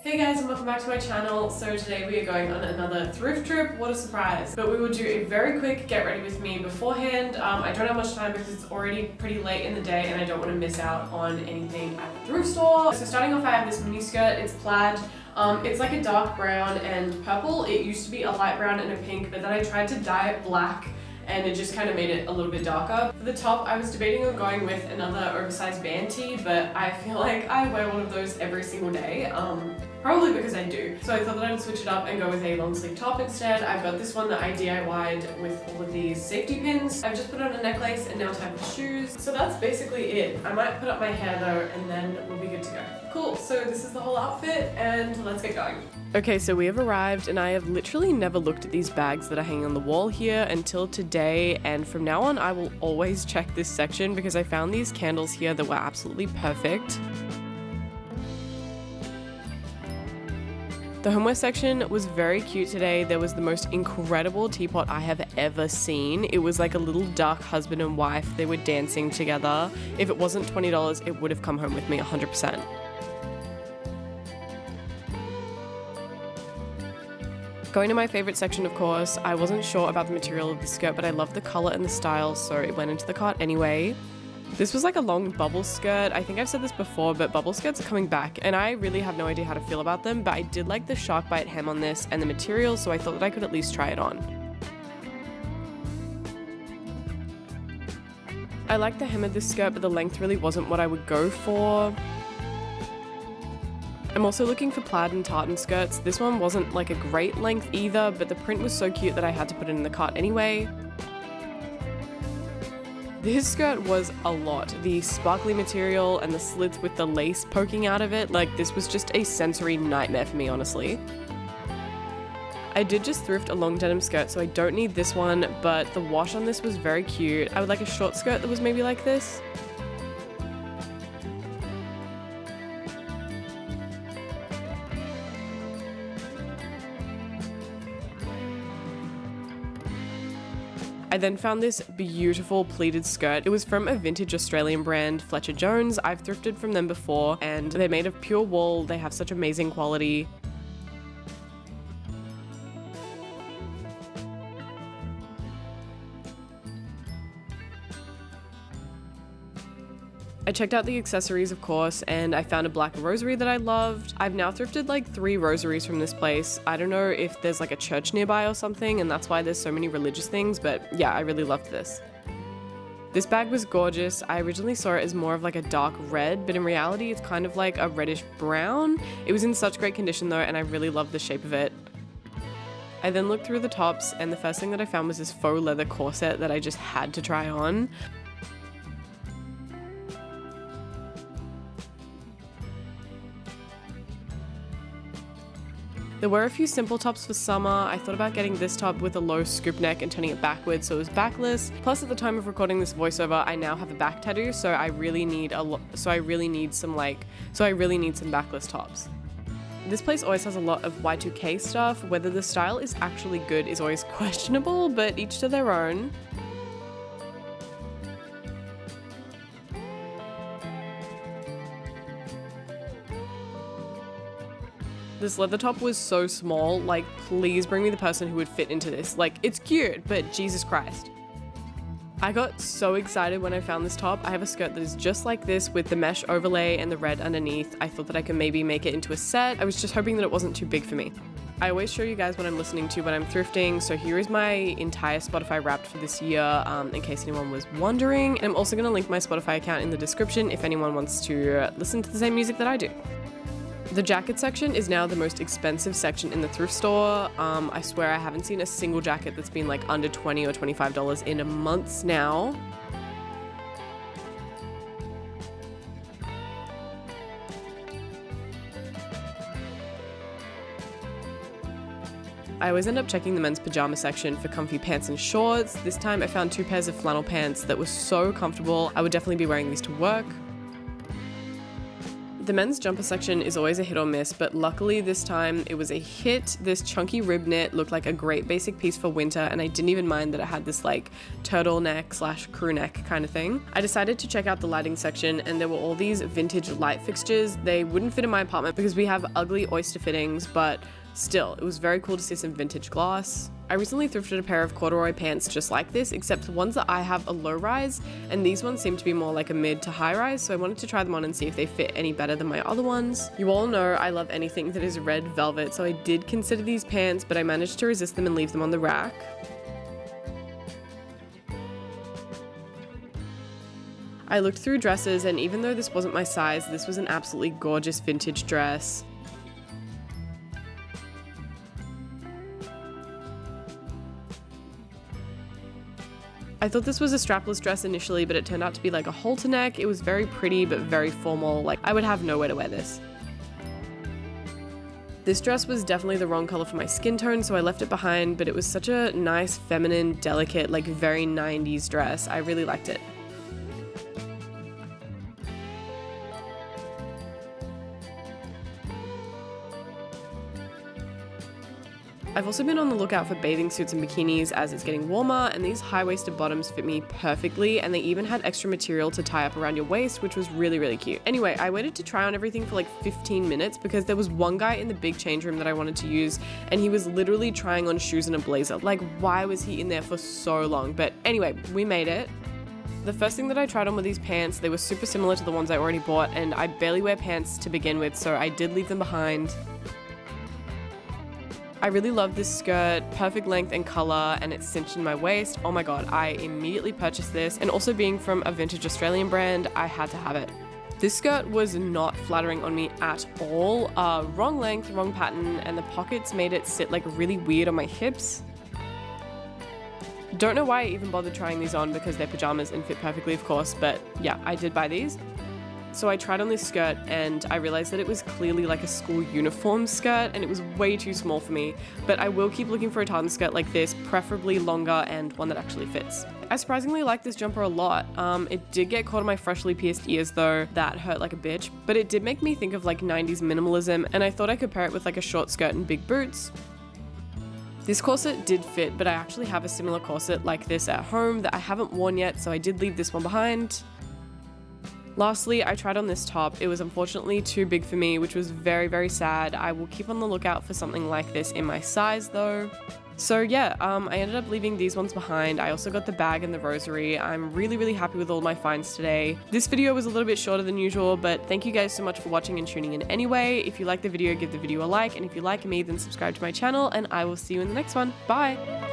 Hey guys, and welcome back to my channel. So today we are going on another thrift trip. What a surprise. But we will do a very quick get ready with me beforehand. I don't have much time because it's already pretty late in the day and I don't want to miss out on anything at the thrift store. So starting off, I have this mini skirt. It's plaid. It's like a dark brown and purple. It used to be a light brown and a pink, but then I tried to dye it black and it just kind of made it a little bit darker. For the top, I was debating on going with another oversized band tee, but I feel like I wear one of those every single day. Probably because I do. So I thought that I would switch it up and go with a long sleeve top instead. I've got this one that I DIY'd with all of these safety pins. I've just put on a necklace and now time for shoes. So that's basically it. I might put up my hair though and then we'll be good to go. Cool, so this is the whole outfit and let's get going. Okay, so we have arrived and I have literally never looked at these bags that are hanging on the wall here until today, and from now on I will always check this section because I found these candles here that were absolutely perfect. The homeware section was very cute today. There was the most incredible teapot I have ever seen. It was like a little duck husband and wife. They were dancing together. If it wasn't $20, it would have come home with me 100%. Going to my favorite section, of course, I wasn't sure about the material of the skirt, but I loved the color and the style, so it went into the cart anyway. This was like a long bubble skirt. I think I've said this before, but bubble skirts are coming back and I really have no idea how to feel about them, but I did like the shark bite hem on this and the material, so I thought that I could at least try it on. I liked the hem of this skirt, but the length really wasn't what I would go for. I'm also looking for plaid and tartan skirts. This one wasn't like a great length either, but the print was so cute that I had to put it in the cart anyway. This skirt was a lot. The sparkly material and the slits with the lace poking out of it, like this was just a sensory nightmare for me, honestly. I did just thrift a long denim skirt, so I don't need this one, but the wash on this was very cute. I would like a short skirt that was maybe like this. I then found this beautiful pleated skirt. It was from a vintage Australian brand, Fletcher Jones. I've thrifted from them before and they're made of pure wool. They have such amazing quality. I checked out the accessories, of course, and I found a black rosary that I loved. I've now thrifted like 3 rosaries from this place. I don't know if there's like a church nearby or something, and that's why there's so many religious things, but yeah, I really loved this. This bag was gorgeous. I originally saw it as more of like a dark red, but in reality, it's kind of like a reddish brown. It was in such great condition though, and I really loved the shape of it. I then looked through the tops, and the first thing that I found was this faux leather corset that I just had to try on. There were a few simple tops for summer. I thought about getting this top with a low scoop neck and turning it backwards so it was backless. Plus, at the time of recording this voiceover, I now have a back tattoo, so I really need some backless tops. This place always has a lot of Y2K stuff. Whether the style is actually good is always questionable, but each to their own. This leather top was so small, like please bring me the person who would fit into this. Like it's cute, but Jesus Christ. I got so excited when I found this top. I have a skirt that is just like this with the mesh overlay and the red underneath. I thought that I could maybe make it into a set. I was just hoping that it wasn't too big for me. I always show you guys what I'm listening to when I'm thrifting, so here is my entire Spotify Wrapped for this year, in case anyone was wondering. And I'm also going to link my Spotify account in the description if anyone wants to listen to the same music that I do. The jacket section is now the most expensive section in the thrift store. I swear I haven't seen a single jacket that's been like under $20 or $25 in months now. I always end up checking the men's pajama section for comfy pants and shorts. This time I found 2 pairs of flannel pants that were so comfortable. I would definitely be wearing these to work. The men's jumper section is always a hit or miss, but luckily this time it was a hit. This chunky rib knit looked like a great basic piece for winter, and I didn't even mind that it had this like turtleneck / crew neck kind of thing. I decided to check out the lighting section, and there were all these vintage light fixtures. They wouldn't fit in my apartment because we have ugly oyster fittings, but still, it was very cool to see some vintage glass. I recently thrifted a pair of corduroy pants just like this, except the ones that I have are low rise, and these ones seem to be more like a mid to high rise, so I wanted to try them on and see if they fit any better than my other ones. You all know I love anything that is red velvet, so I did consider these pants, but I managed to resist them and leave them on the rack. I looked through dresses, and even though this wasn't my size, this was an absolutely gorgeous vintage dress. I thought this was a strapless dress initially, but it turned out to be like a halter neck. It was very pretty, but very formal. Like, I would have nowhere to wear this. This dress was definitely the wrong color for my skin tone, so I left it behind, but it was such a nice, feminine, delicate, like very 90s dress. I really liked it. I've also been on the lookout for bathing suits and bikinis as it's getting warmer, and these high-waisted bottoms fit me perfectly, and they even had extra material to tie up around your waist, which was really, really cute. Anyway, I waited to try on everything for like 15 minutes because there was one guy in the big change room that I wanted to use, and he was literally trying on shoes and a blazer. Like, why was he in there for so long? But anyway, we made it. The first thing that I tried on were these pants. They were super similar to the ones I already bought, and I barely wear pants to begin with, so I did leave them behind. I really love this skirt, perfect length and color, and it's cinched in my waist. Oh my god, I immediately purchased this, and also being from a vintage Australian brand, I had to have it. This skirt was not flattering on me at all. Wrong length, wrong pattern, and the pockets made it sit like really weird on my hips. Don't know why I even bothered trying these on because they're pajamas and fit perfectly, of course, but yeah, I did buy these. So I tried on this skirt and I realized that it was clearly like a school uniform skirt and it was way too small for me, but I will keep looking for a tartan skirt like this, preferably longer and one that actually fits. I surprisingly like this jumper a lot. It did get caught in my freshly pierced ears though, that hurt like a bitch, but it did make me think of like 90s minimalism, and I thought I could pair it with like a short skirt and big boots. This corset did fit, but I actually have a similar corset like this at home that I haven't worn yet, so I did leave this one behind. Lastly, I tried on this top. It was unfortunately too big for me, which was very, very sad. I will keep on the lookout for something like this in my size though. So yeah, I ended up leaving these ones behind. I also got the bag and the rosary. I'm really, really happy with all my finds today. This video was a little bit shorter than usual, but thank you guys so much for watching and tuning in anyway. If you like the video, give the video a like, and if you like me, then subscribe to my channel, and I will see you in the next one. Bye!